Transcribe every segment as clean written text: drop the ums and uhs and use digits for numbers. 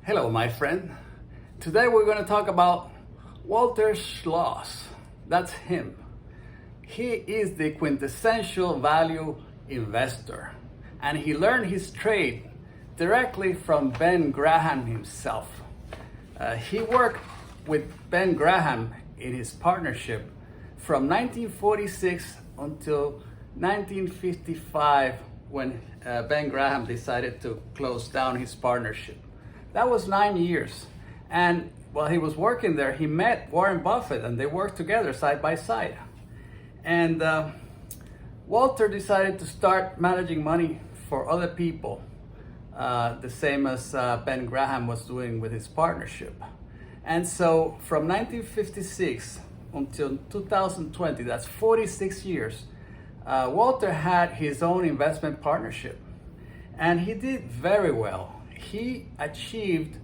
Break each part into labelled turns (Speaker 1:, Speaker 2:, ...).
Speaker 1: Hello, my friend. Today we're going to talk about Walter Schloss. That's him. He is the quintessential value investor, and he learned his trade directly from Ben Graham himself. He worked with Ben Graham in his partnership from 1946 until 1955 when Ben Graham decided to close down his partnership. That was 9 years. And while he was working there, he met Warren Buffett and they worked together side by side. And Walter decided to start managing money for other people, the same as Ben Graham was doing with his partnership. And so from 1956 until 2020, that's 46 years, Walter had his own investment partnership. And he did very well. He achieved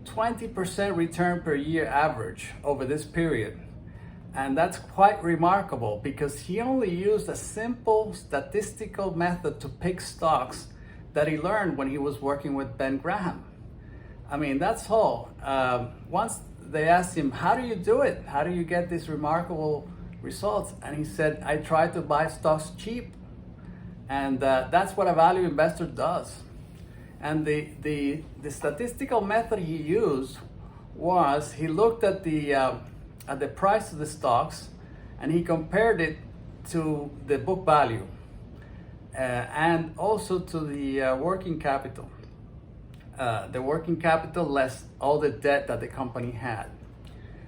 Speaker 1: 20% return per year average over this period. And that's quite remarkable because he only used a simple statistical method to pick stocks that he learned when he was working with Ben Graham. I mean, that's all. Once they asked him, how do you do it? How do you get these remarkable results? And he said, I try to buy stocks cheap. And that's what a value investor does. And the statistical method he used was he looked at the price of the stocks and he compared it to the book value and also to the working capital. The working capital less all the debt that the company had.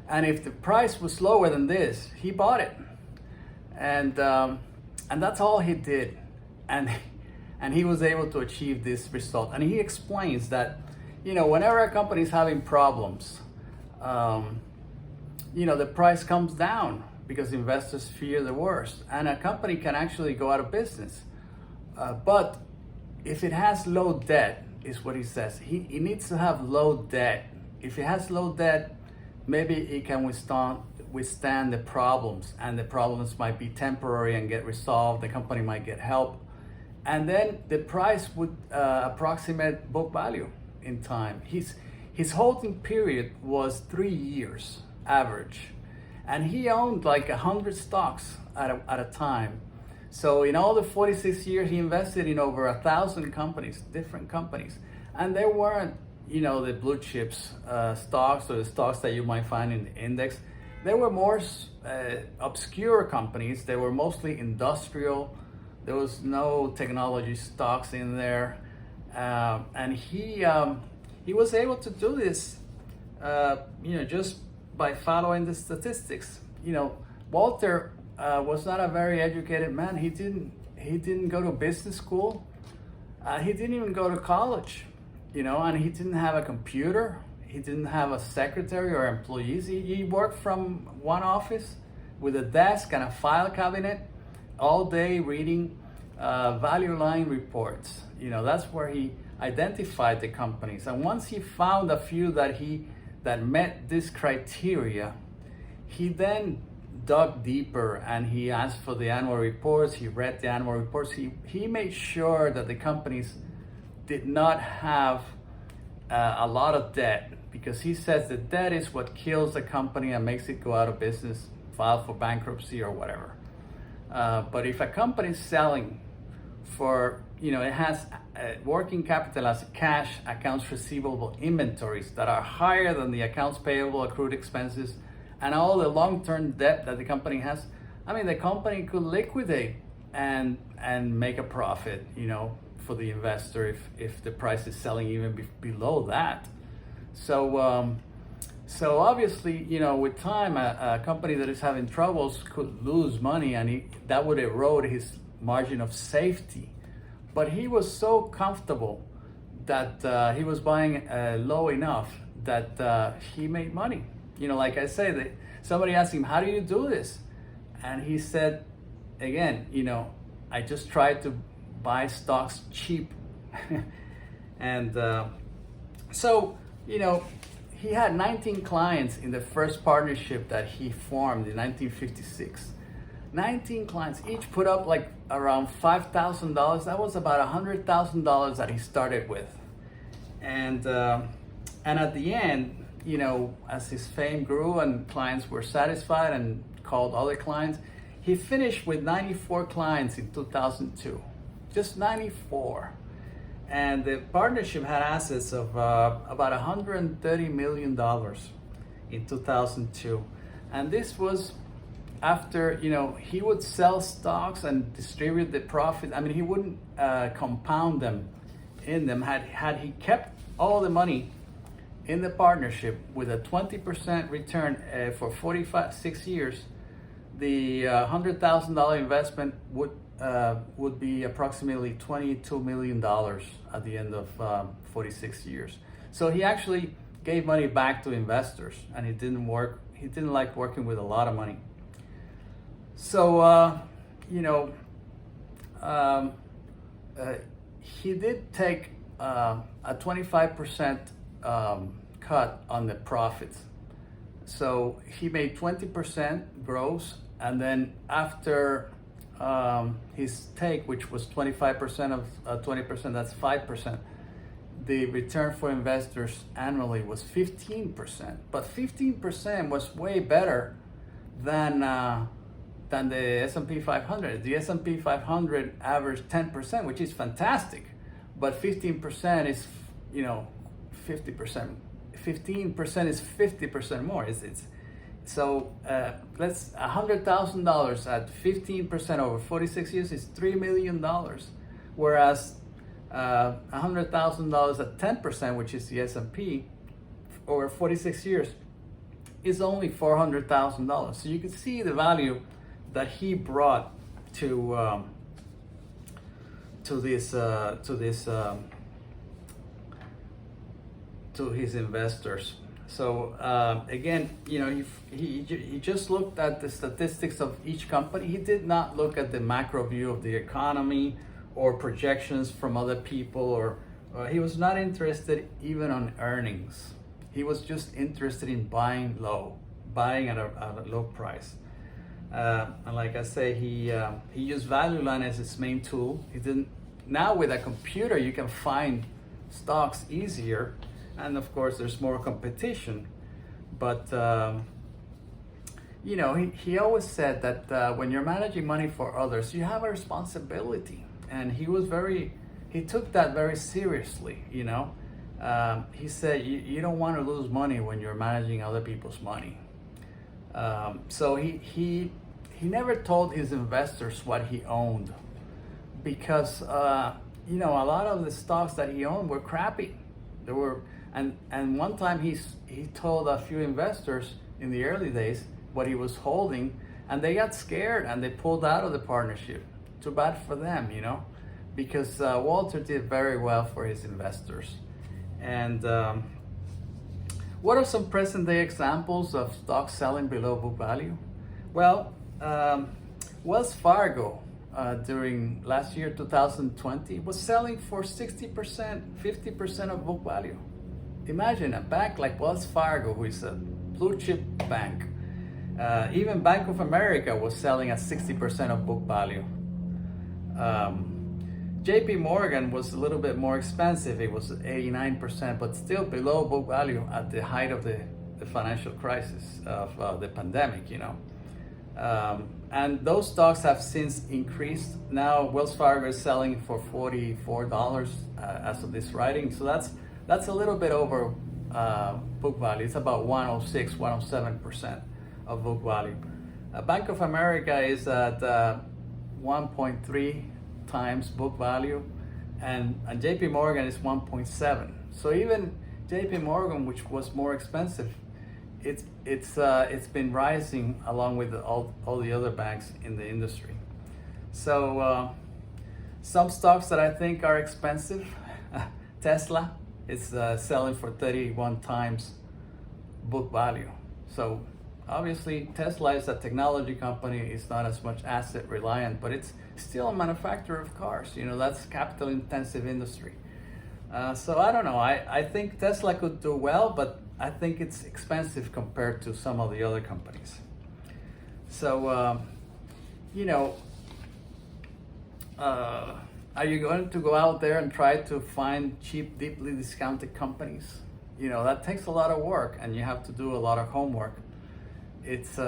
Speaker 1: And if the price was lower than this, he bought it. And that's all he did. And he was able to achieve this result. And he explains that, whenever a company is having problems, the price comes down because investors fear the worst. And a company can actually go out of business. But if it has low debt, is what he says. He needs to have low debt. If it has low debt, maybe it can withstand the problems. And the problems might be temporary and get resolved. The company might get help. And then the price would approximate book value in time. His holding period was 3 years average. And he owned like 100 stocks at a time. So in all the 46 years, he invested in over 1,000 companies, different companies. And they weren't, the blue chips stocks or the stocks that you might find in the index. They were more obscure companies. They were mostly industrial. There was no technology stocks in there, and he was able to do this, just by following the statistics. Walter was not a very educated man. He didn't go to business school. He didn't even go to college, and he didn't have a computer. He didn't have a secretary or employees. He worked from one office with a desk and a file cabinet all day reading value line reports. That's where he identified the companies. And once he found a few that met this criteria, he then dug deeper and he asked for the annual reports. He read the annual reports. He made sure that the companies did not have a lot of debt, because he says the debt is what kills a company and makes it go out of business, file for bankruptcy or whatever. But if a company is selling for, it has working capital as cash, accounts receivable, inventories that are higher than the accounts payable, accrued expenses, and all the long-term debt that the company has, the company could liquidate and make a profit, for the investor if the price is selling even below that. So obviously, with time, a company that is having troubles could lose money, and that would erode his margin of safety. But he was so comfortable that he was buying low enough that he made money. Like I say, somebody asked him, how do you do this? And he said, again, I just try to buy stocks cheap. And so, he had 19 clients in the first partnership that he formed in 1956. 19 clients, each put up like around $5,000. That was about $100,000 that he started with. And And at the end, you know, as his fame grew and clients were satisfied and called other clients, he finished with 94 clients in 2002, just 94. And the partnership had assets of about $130 million in 2002. And this was after, you know, he would sell stocks and distribute the profit. I mean, he wouldn't compound them in them. Had he kept all the money in the partnership with a 20% return for 6 years, the $100,000 investment would be approximately $22 million at the end of 46 years. So he actually gave money back to investors, and he didn't like working with a lot of money. So, you know, he did take a 25% cut on the profits. So he made 20% gross, and then after his take, which was 25% of 20%, that's 5%. The return for investors annually was 15%, but 15% was way better than the S&P 500. The S&P 500 averaged 10%, which is fantastic, but 15% is, you know, 50%. 15% is 50% more. So let's $100,000 at 15% over 46 years is $3 million, whereas $100,000 at 10%, which is the S&P, over 46 years is only $400,000. So you can see the value that he brought to his investors. So again, you know, he just looked at the statistics of each company. He did not look at the macro view of the economy or projections from other people, or he was not interested even on earnings. He was just interested in buying at a low price. And like I say, he used Value Line as his main tool. He didn't. Now with a computer, you can find stocks easier. And of course, there's more competition. But, you know, he always said that when you're managing money for others, you have a responsibility. And he took that very seriously, you know. He said, you don't want to lose money when you're managing other people's money. So he never told his investors what he owned, because, you know, a lot of the stocks that he owned were crappy. There were. And one time he told a few investors in the early days what he was holding, and they got scared and they pulled out of the partnership. Too bad for them, you know, because Walter did very well for his investors. And what are some present day examples of stocks selling below book value? Well, Wells Fargo during last year, 2020, was selling for 60%, 50% of book value. Imagine a bank like Wells Fargo, who is a blue chip bank. Even Bank of America was selling at 60% of book value. JP Morgan was a little bit more expensive. It was 89%, but still below book value at the height of the financial crisis of the pandemic, you know. And those stocks have since increased. Now Wells Fargo is selling for $44 as of this writing. So that's a little bit over book value. It's about 106, 107% of book value. Bank of America is at 1.3 times book value, and JP Morgan is 1.7. So even JP Morgan, which was more expensive, it's been rising along with all the other banks in the industry. So some stocks that I think are expensive, Tesla is selling for 31 times book value. So obviously Tesla is a technology company. It's not as much asset reliant, but it's still a manufacturer of cars. You know, that's capital intensive industry. So I don't know. I think Tesla could do well, but I think it's expensive compared to some of the other companies. So, you know, are you going to go out there and try to find cheap, deeply discounted companies? that takes a lot of work, and you have to do a lot of homework. It's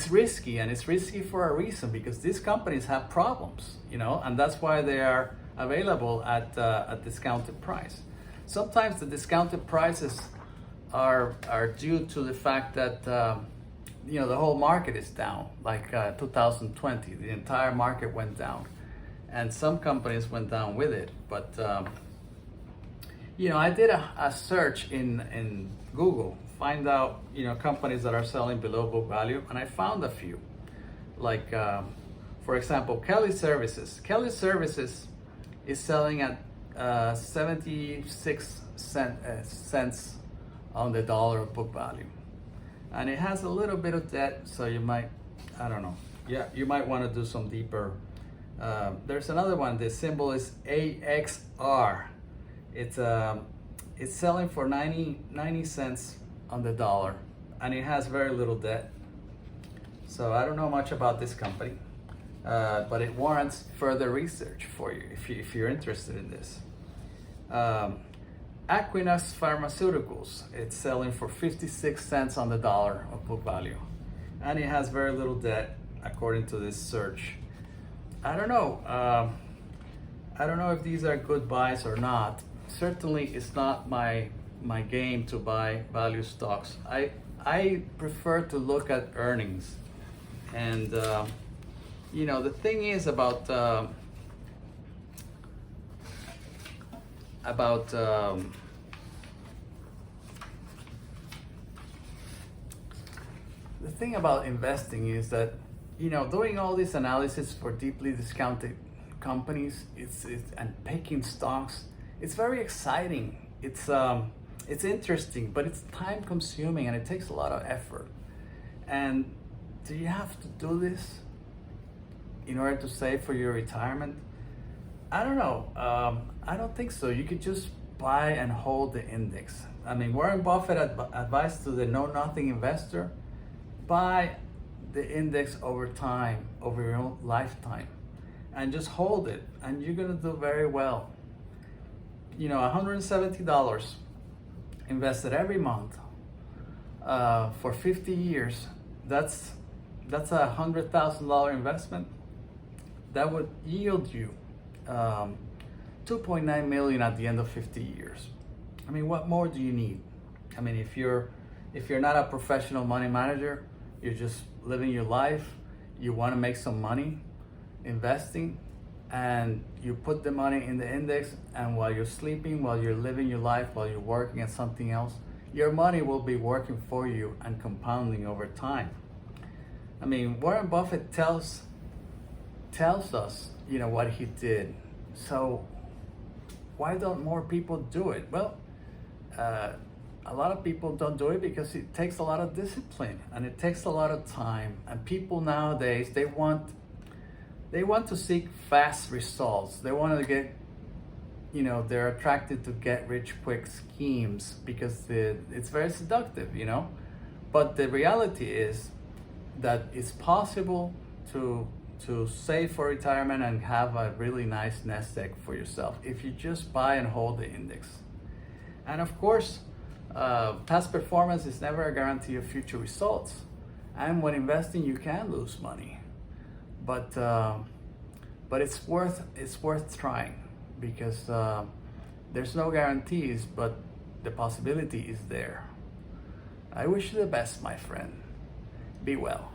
Speaker 1: risky, and it's risky for a reason, because these companies have problems, and that's why they are available at a discounted price. Sometimes the discounted prices are due to the fact that the whole market is down. Like 2020, the entire market went down, and some companies went down with it. But I did a search in Google, find out companies that are selling below book value, and I found a few. Like for example, Kelly Services. Kelly Services is selling at 76 cents on the dollar of book value, and it has a little bit of debt, so you might, I don't know, you might want to do some deeper. There's another one. The symbol is AXR. It's selling for 90 cents on the dollar, and it has very little debt. So I don't know much about this company, but it warrants further research for you if you're interested in this. Equinox Pharmaceuticals, it's selling for 56 cents on the dollar of book value, and it has very little debt according to this search. I don't know if these are good buys or not. Certainly it's not my game to buy value stocks. I prefer to look at earnings, and the thing is about the thing about investing is that doing all this analysis for deeply discounted companies, and picking stocks, it's very exciting. It's interesting, but it's time consuming, and it takes a lot of effort. And do you have to do this in order to save for your retirement? I don't know. I don't think so. You could just buy and hold the index. I mean, Warren Buffett advised to the know-nothing investor, buy the index over time, over your own lifetime, and just hold it, and you're gonna do very well. $170 invested every month for 50 years. That's a $100,000 investment. That would yield you 2.9 million at the end of 50 years. I mean, what more do you need? I mean, if you're not a professional money manager, you're just living your life, you want to make some money investing, and you put the money in the index, and while you're sleeping, while you're living your life, while you're working at something else, your money will be working for you and compounding over time. I mean, Warren Buffett tells us, what he did. So why don't more people do it? Well, a lot of people don't do it because it takes a lot of discipline, and it takes a lot of time. And people nowadays, they want to seek fast results. They want to get, they're attracted to get rich quick schemes because it's very seductive, But the reality is that it's possible to save for retirement and have a really nice nest egg for yourself if you just buy and hold the index. And of course, past performance is never a guarantee of future results. And when investing, you can lose money, but it's worth trying, because there's no guarantees, but the possibility is there. I wish you the best, my friend. Be well.